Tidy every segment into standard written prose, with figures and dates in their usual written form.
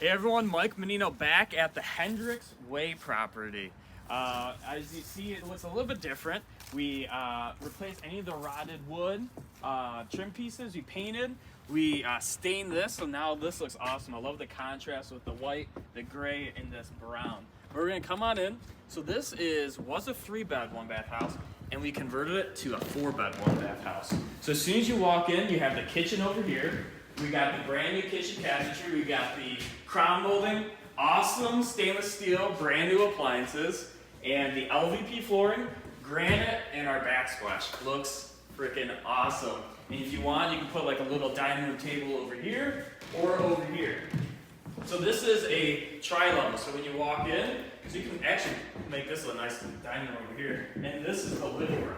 Hey everyone, Mike Menino back at the Hendricks Way property. As you see, it looks a little bit different. We replaced any of the rotted wood trim pieces. We painted. We stained this, so now this looks awesome. I love the contrast with the white, the gray, and this brown. We're gonna come on in. So this was a 3-bed, 1-bath house, and we converted it to a 4-bed, 1-bath house. So as soon as you walk in, you have the kitchen over here. We got the brand new kitchen cabinetry. We got the crown molding, awesome stainless steel, brand new appliances, and the LVP flooring, granite, and our backsplash. Looks freaking awesome. And if you want, you can put like a little dining room table over here or over here. So this is a tri-level. So when you walk in, so you can actually make this a nice dining room over here. And this is the living room.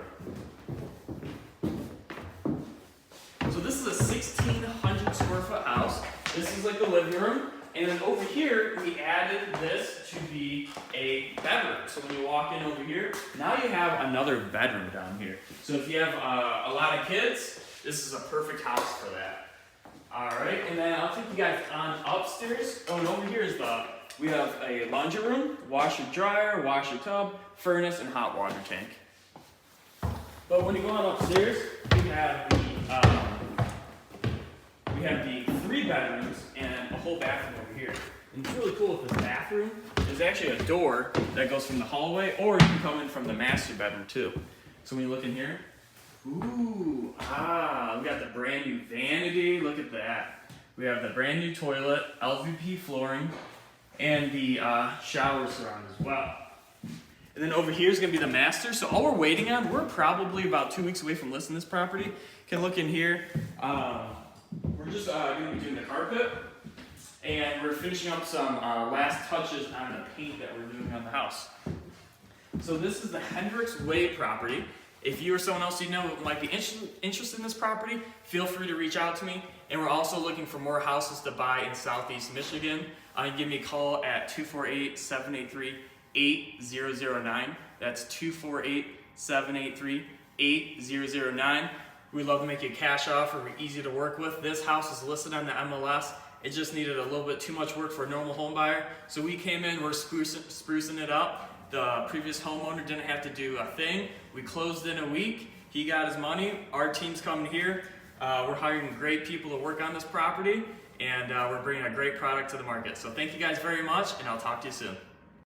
So this is a 1,600 square foot house. This is like the living room. And then over here, we added this to be a bedroom. So when you walk in over here, now you have another bedroom down here. So if you have a lot of kids, this is a perfect house for that. All right, and then I'll take you guys on upstairs. Oh, and over here is we have a laundry room, washer dryer, washer tub, furnace, and hot water tank. But when you go on upstairs, we have the 3 bedrooms and a whole bathroom over here. And it's really cool with this bathroom. There's actually a door that goes from the hallway, or you can come in from the master bedroom too. So when you look in here, we got the brand new vanity. Look at that. We have the brand new toilet, LVP flooring, and the shower surround as well. And then over here is going to be the master. So all we're waiting on, we're probably about 2 weeks away from listing this property. You can look in here. We're just going to be doing the carpet, and we're finishing up some last touches on the paint that we're doing on the house. So this is the Hendricks Way property. If you or someone else you know might be interested in this property, feel free to reach out to me. And we're also looking for more houses to buy in Southeast Michigan. You can give me a call at 248-783-8009. That's 248-783-8009. We'd love to make you a cash offer. We're easy to work with. This house is listed on the MLS. It just needed a little bit too much work for a normal home buyer. So we came in, we're sprucing it up. The previous homeowner didn't have to do a thing. We closed in a week. He got his money. Our team's coming here. We're hiring great people to work on this property, and we're bringing a great product to the market. So thank you guys very much, and I'll talk to you soon.